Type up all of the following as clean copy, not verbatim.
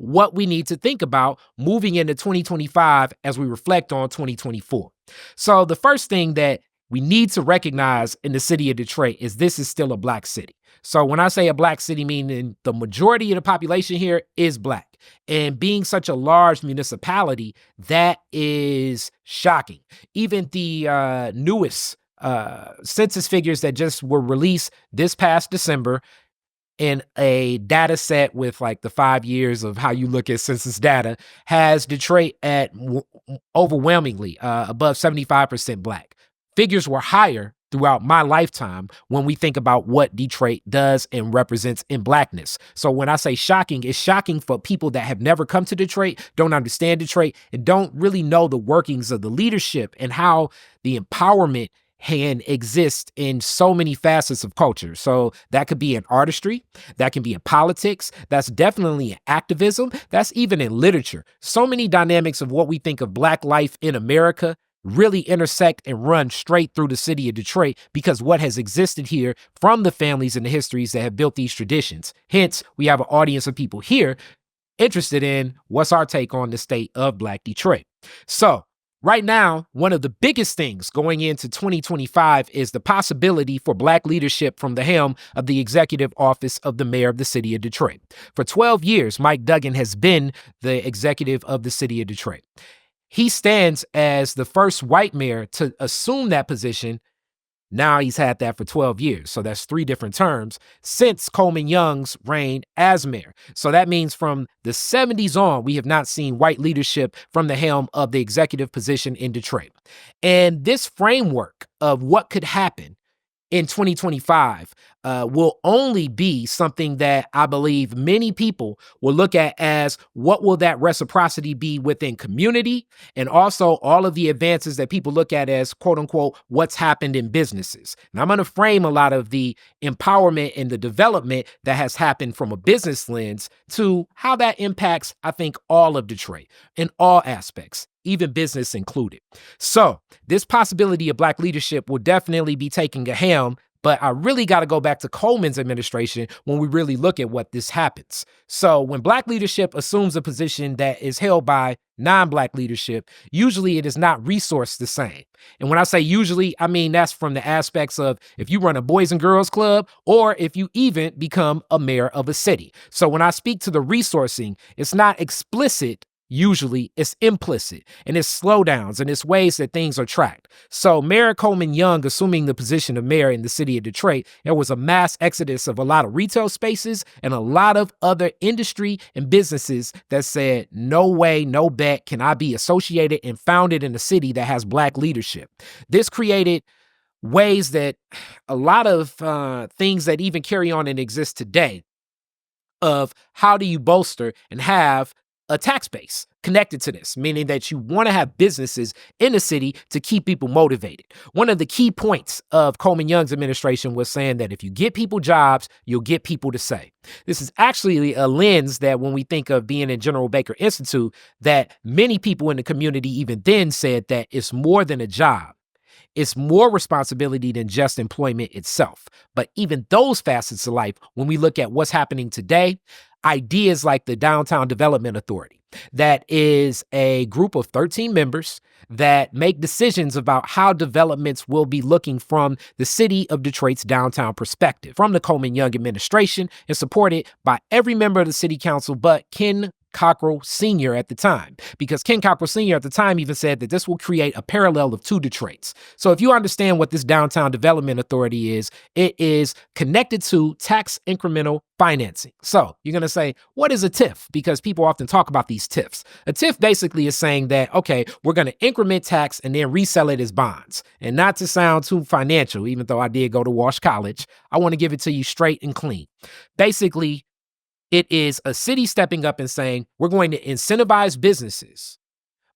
what we need to think about moving into 2025 as we reflect on 2024. So the first thing that we need to recognize in the city of Detroit is this is still a Black city. So when I say a Black city, meaning the majority of the population here is Black. And being such a large municipality, that is shocking. Even the newest census figures that just were released this past December in a data set with like the 5 years of how you look at census data has Detroit at overwhelmingly above 75% Black. Figures were higher throughout my lifetime when we think about what Detroit does and represents in Blackness. So when I say shocking, it's shocking for people that have never come to Detroit, don't understand Detroit, and don't really know the workings of the leadership and how the empowerment can exist in so many facets of culture. So that could be in artistry, that can be in politics, that's definitely in activism, that's even in literature. So many dynamics of what we think of Black life in America really intersect and run straight through the city of Detroit because what has existed here from the families and the histories that have built these traditions. Hence, we have an audience of people here interested in what's our take on the state of Black Detroit. So right now, one of the biggest things going into 2025 is the possibility for Black leadership from the helm of the executive office of the mayor of the city of Detroit. For 12 years, Mike Duggan has been the executive of the city of Detroit. He stands as the first white mayor to assume that position. Now he's had that for 12 years. So that's 3 different terms since Coleman Young's reign as mayor. So that means from the 70s on, we have not seen white leadership from the helm of the executive position in Detroit. And this framework of what could happen in 2025 will only be something that I believe many people will look at as what will that reciprocity be within community, and also all of the advances that people look at as quote unquote what's happened in businesses. And I'm going to frame a lot of the empowerment and the development that has happened from a business lens to how that impacts, I think, all of Detroit in all aspects, even business included. So this possibility of Black leadership will definitely be taking a helm, but I really got to go back to Coleman's administration when we really look at what this happens. So when Black leadership assumes a position that is held by non-Black leadership, usually it is not resourced the same. And when I say usually, I mean that's from the aspects of if you run a Boys and Girls Club or if you even become a mayor of a city. So when I speak to the resourcing, it's not explicit. Usually it's implicit, and it's slowdowns and it's ways that things are tracked. So Mayor Coleman Young assuming the position of mayor in the city of Detroit, there was a mass exodus of a lot of retail spaces and a lot of other industry and businesses that said, no way, no bet can I be associated and founded in a city that has Black leadership. This created ways that a lot of things that even carry on and exist today of how do you bolster and have a tax base connected to this, meaning that you want to have businesses in the city to keep people motivated. One of the key points of Coleman Young's administration was saying that if you get people jobs, you'll get people to say. This is actually a lens that when we think of being in General Baker Institute, that many people in the community even then said that it's more than a job. It's more responsibility than just employment itself. But even those facets of life, when we look at what's happening today, ideas like the Downtown Development Authority, that is a group of 13 members that make decisions about how developments will be looking from the city of Detroit's downtown perspective, from the Coleman Young administration, and supported by every member of the city council but Ken Cockrell Sr. at the time, because Ken Cockrell Sr. at the time even said that this will create a parallel of 2 Detroits. So if you understand what this Downtown Development Authority is, it is connected to tax incremental financing. So you're going to say, what is a TIF? Because people often talk about these TIFs. A TIF basically is saying that, okay, we're going to increment tax and then resell it as bonds. And not to sound too financial, even though I did go to Walsh College, I want to give it to you straight and clean. Basically, it is a city stepping up and saying, we're going to incentivize businesses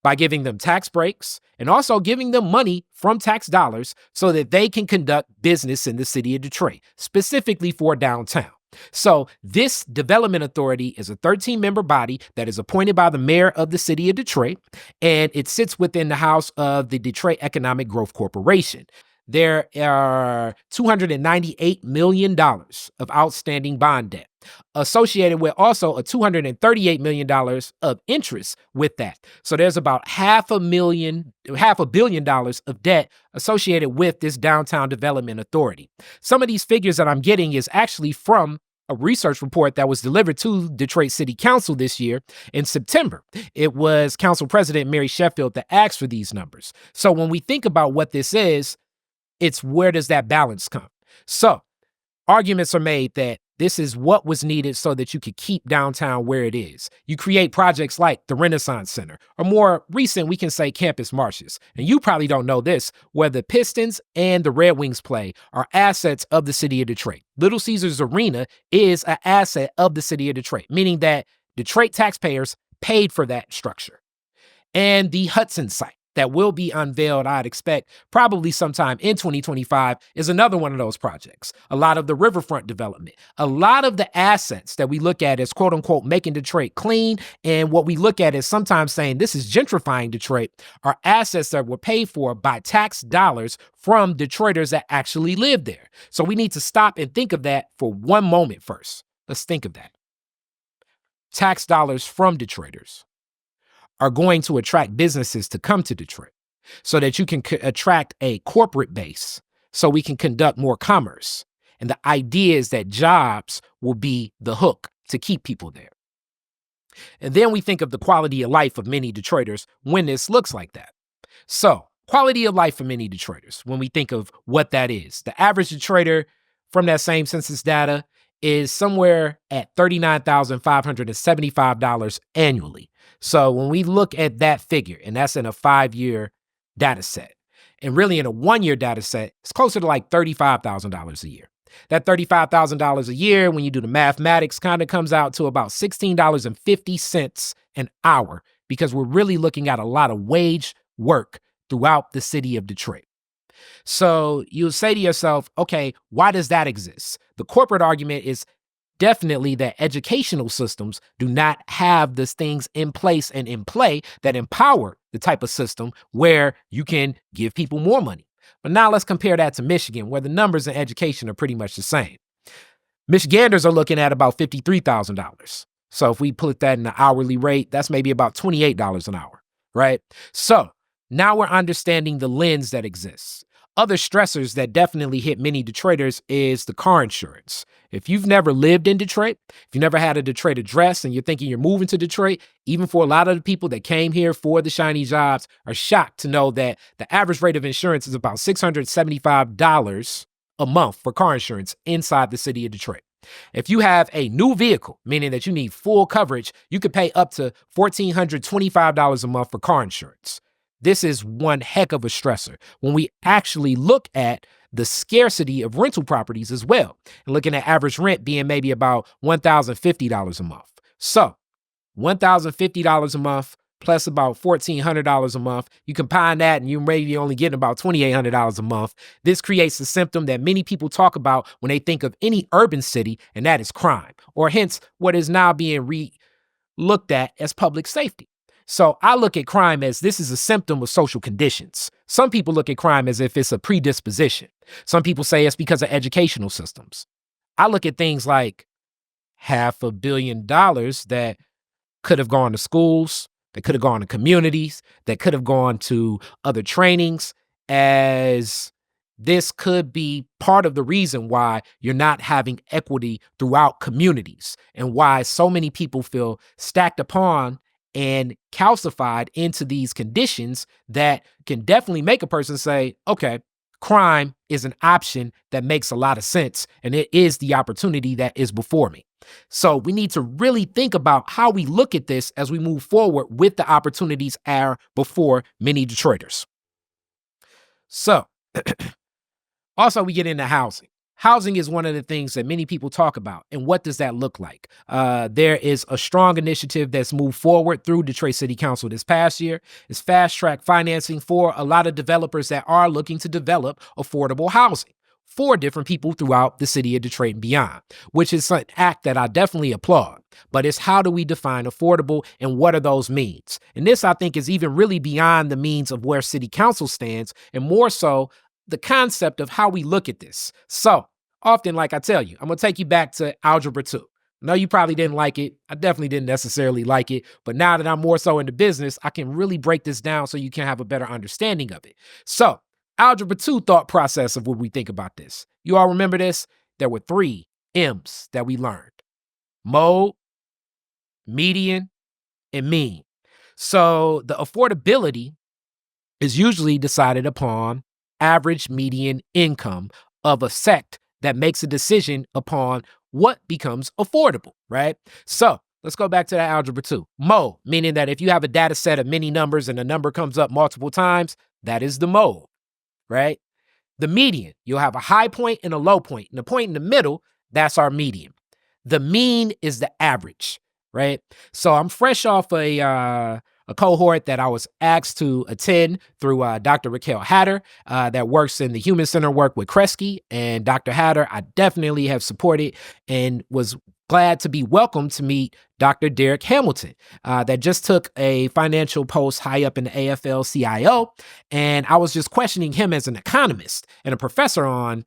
by giving them tax breaks and also giving them money from tax dollars so that they can conduct business in the city of Detroit, specifically for downtown. So this development authority is a 13-member body that is appointed by the mayor of the city of Detroit, and it sits within the house of the Detroit Economic Growth Corporation. There are $298 million of outstanding bond debt. associated with also a $238 million of interest with that. So there's about $500 million of debt associated with this downtown development authority. Some of these figures that I'm getting is actually from a research report that was delivered to Detroit City Council this year in September. It was Council President Mary Sheffield that asked for these numbers. So when we think about what this is, it's where does that balance come? So arguments are made that this is what was needed so that you could keep downtown where it is. You create projects like the Renaissance Center, or more recent, we can say Campus Martius. And you probably don't know this, where the Pistons and the Red Wings play are assets of the city of Detroit. Little Caesars Arena is an asset of the city of Detroit, meaning that Detroit taxpayers paid for that structure. And the Hudson site that will be unveiled, I'd expect probably sometime in 2025, is another one of those projects. A lot of the riverfront development, a lot of the assets that we look at as quote unquote making Detroit clean, and what we look at as sometimes saying this is gentrifying Detroit, are assets that were paid for by tax dollars from Detroiters that actually live there. So we need to stop and think of that for one moment first. Let's think of that. Tax dollars from Detroiters are going to attract businesses to come to Detroit so that you can attract a corporate base so we can conduct more commerce. And the idea is that jobs will be the hook to keep people there. And then we think of the quality of life of many Detroiters when this looks like that. So quality of life for many Detroiters, when we think of what that is, the average Detroiter from that same census data is somewhere at $39,575 annually. So when we look at that figure, and that's in a 5-year data set, and really in a 1-year data set, it's closer to like $35,000 a year. That $35,000 a year, when you do the mathematics, kind of comes out to about $16.50 an hour, because we're really looking at a lot of wage work throughout the city of Detroit. So you'll say to yourself, okay, why does that exist? The corporate argument is definitely that educational systems do not have these things in place and in play that empower the type of system where you can give people more money. But now let's compare that to Michigan, where the numbers in education are pretty much the same. Michiganders are looking at about $53,000. So if we put that in the hourly rate, that's maybe about $28 an hour, right? So now we're understanding the lens that exists. Other stressors that definitely hit many Detroiters is the car insurance. If you've never lived in Detroit, if you never had a Detroit address and you're thinking you're moving to Detroit, even for a lot of the people that came here for the shiny jobs are shocked to know that the average rate of insurance is about $675 a month for car insurance inside the city of Detroit. If you have a new vehicle, meaning that you need full coverage, you could pay up to $1,425 a month for car insurance. This is one heck of a stressor when we actually look at the scarcity of rental properties as well, and looking at average rent being maybe about $1,050 a month. So $1,050 a month plus about $1,400 a month, you combine that and you're maybe only getting about $2,800 a month. This creates a symptom that many people talk about when they think of any urban city, and that is crime, or hence what is now being looked at as public safety. So I look at crime as this is a symptom of social conditions. Some people look at crime as if it's a predisposition. Some people say it's because of educational systems. I look at things like $500 million that could have gone to schools, that could have gone to communities, that could have gone to other trainings, as this could be part of the reason why you're not having equity throughout communities, and why so many people feel stacked upon and calcified into these conditions that can definitely make a person say, okay, crime is an option that makes a lot of sense, and it is the opportunity that is before me. So we need to really think about how we look at this as we move forward with the opportunities are before many Detroiters. So also we get into housing. Housing is one of the things that many people talk about. And what does that look like? There is a strong initiative that's moved forward through Detroit City Council this past year. It's fast track financing for a lot of developers that are looking to develop affordable housing for different people throughout the city of Detroit and beyond, which is an act that I definitely applaud. But it's how do we define affordable and what are those means? And this, I think, is even really beyond the means of where city council stands, and more so the concept of how we look at this. So often, like I tell you, I'm going to take you back to Algebra 2. No, you probably didn't like it. I definitely didn't necessarily like it. But now that I'm more so into business, I can really break this down so you can have a better understanding of it. So, algebra 2 thought process of what we think about this. You all remember this? There were 3 M's that we learned: mode, median, and mean. So, the affordability is usually decided upon average median income of a sect that makes a decision upon what becomes affordable, right? So let's go back to that algebra 2. Mode, meaning that if you have a data set of many numbers and a number comes up multiple times, that is the mode, right? The median, you'll have a high point and a low point. And the point in the middle, that's our median. The mean is the average, right? So I'm fresh off a cohort that I was asked to attend through Dr. Raquel Hatter that works in the Human Center work with Kresge. And Dr. Hatter, I definitely have supported and was glad to be welcomed to meet Dr. Derek Hamilton that just took a financial post high up in the AFL-CIO. And I was just questioning him as an economist and a professor on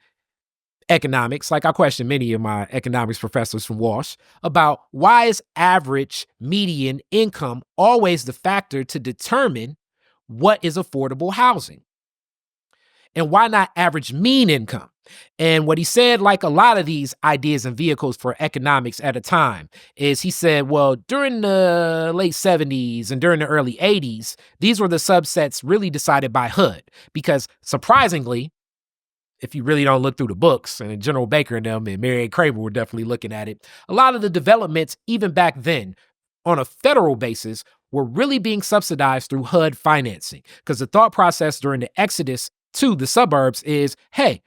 economics, like I question many of my economics professors from Walsh, about why is average median income always the factor to determine what is affordable housing? And why not average mean income? And what he said, like a lot of these ideas and vehicles for economics at a time, is he said, well, during the late 70s and during the early 80s, these were the subsets really decided by HUD, because surprisingly, if you really don't look through the books, and General Baker and them and Mary A. Kramer were definitely looking at it, a lot of the developments, even back then, on a federal basis, were really being subsidized through HUD financing. Because the thought process during the exodus to the suburbs is, hey,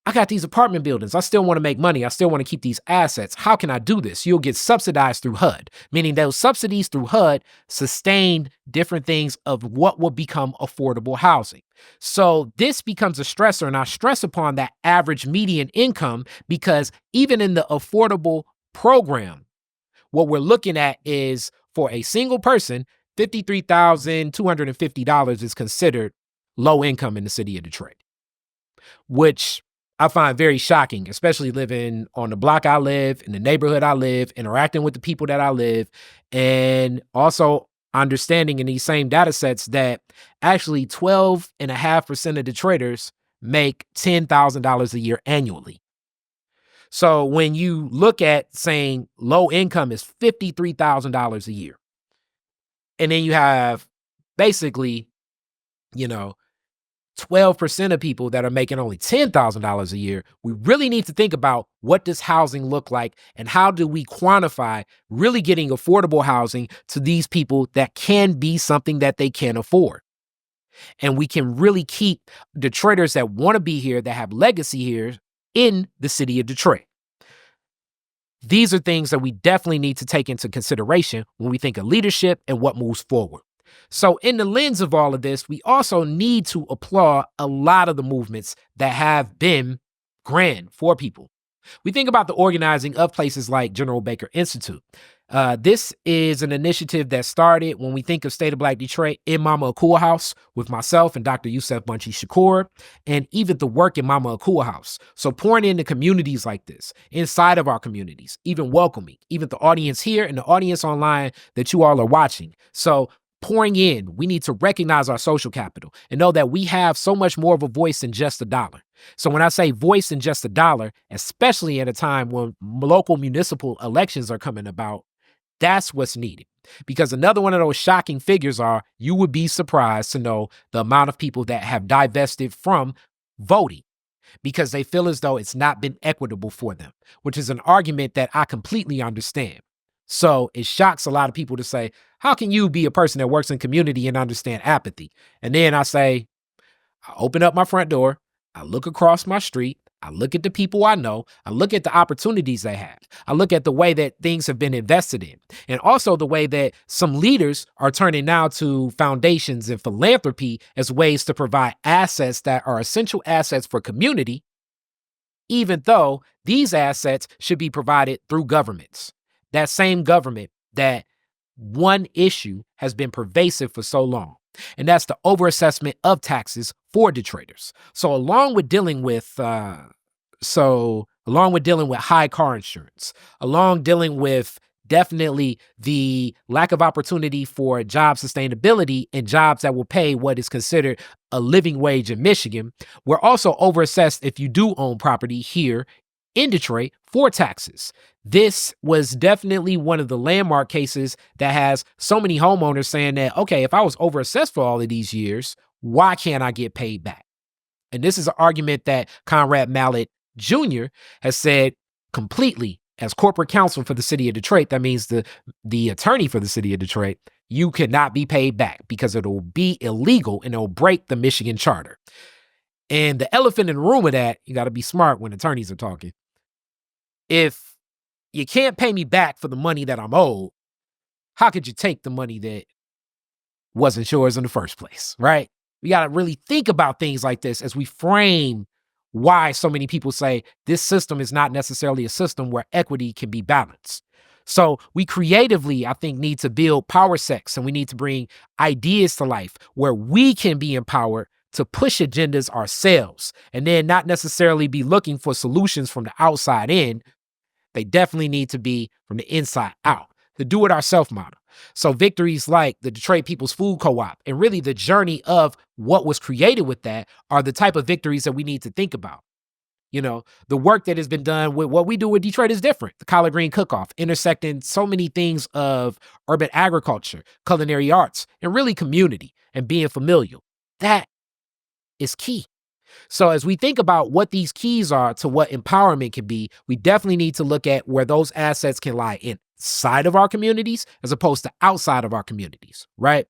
I got these apartment buildings. I still want to make money. I still want to keep these assets. How can I do this? You'll get subsidized through HUD, meaning those subsidies through HUD sustained different things of what will become affordable housing. So this becomes a stressor, and I stress upon that average median income because even in the affordable program, what we're looking at is for a single person, $53,250 is considered low income in the city of Detroit, which I find very shocking, especially living on the block I live, in the neighborhood I live, interacting with the people that I live, and also understanding in these same data sets that actually 12.5% of Detroiters make $10,000 a year annually. So when you look at saying low income is $53,000 a year, and then you have basically, 12% of people that are making only $10,000 a year, we really need to think about what does housing look like and how do we quantify really getting affordable housing to these people that can be something that they can afford. And we can really keep Detroiters that want to be here, that have legacy here in the city of Detroit. These are things that we definitely need to take into consideration when we think of leadership and what moves forward. So in the lens of all of this, we also need to applaud a lot of the movements that have been grand for people. We think about the organizing of places like General Baker Institute. This is an initiative that started when we think of State of Black Detroit in Mama Akua House with myself and Dr. Yusef Bunchy Shakur, and even the work in Mama Akua House. So pouring into communities like this, inside of our communities, even welcoming, even the audience here and the audience online that you all are watching. So pouring in, we need to recognize our social capital and know that we have so much more of a voice than just a dollar. So when I say voice than just a dollar, especially at a time when local municipal elections are coming about, that's what's needed. Because another one of those shocking figures are, you would be surprised to know the amount of people that have divested from voting because they feel as though it's not been equitable for them, which is an argument that I completely understand. So it shocks a lot of people to say, how can you be a person that works in community and understand apathy? And then I say, I open up my front door, I look across my street, I look at the people I know, I look at the opportunities they have, I look at the way that things have been invested in, and also the way that some leaders are turning now to foundations and philanthropy as ways to provide assets that are essential assets for community, even though these assets should be provided through governments. That same government that one issue has been pervasive for so long, and that's the overassessment of taxes for Detroiters. So along with dealing with along with dealing with high car insurance, along dealing with definitely the lack of opportunity for job sustainability and jobs that will pay what is considered a living wage in Michigan. We're also overassessed if you do own property here in Detroit for taxes. This was definitely one of the landmark cases that has so many homeowners saying that, okay, if I was overassessed for all of these years, why can't I get paid back? And this is an argument that Conrad Mallett Jr. has said completely as corporate counsel for the city of Detroit. That means the attorney for the city of Detroit, you cannot be paid back because it'll be illegal and it'll break the Michigan charter. And the elephant in the room of that, you got to be smart when attorneys are talking. If you can't pay me back for the money that I'm owed, how could you take the money that wasn't yours in the first place, right? We got to really think about things like this as we frame why so many people say this system is not necessarily a system where equity can be balanced. So we creatively, I think, need to build power sets, and we need to bring ideas to life where we can be empowered to push agendas ourselves and then not necessarily be looking for solutions from the outside in. They definitely need to be from the inside out, the do it ourselves model. So victories like the Detroit People's Food Co-op and really the journey of what was created with that are the type of victories that we need to think about. You know, the work that has been done with what we do with Detroit is different. The Collard Green Cook-Off, intersecting so many things of urban agriculture, culinary arts, and really community and being familial. That is key. So as we think about what these keys are to what empowerment can be, we definitely need to look at where those assets can lie inside of our communities as opposed to outside of our communities, right?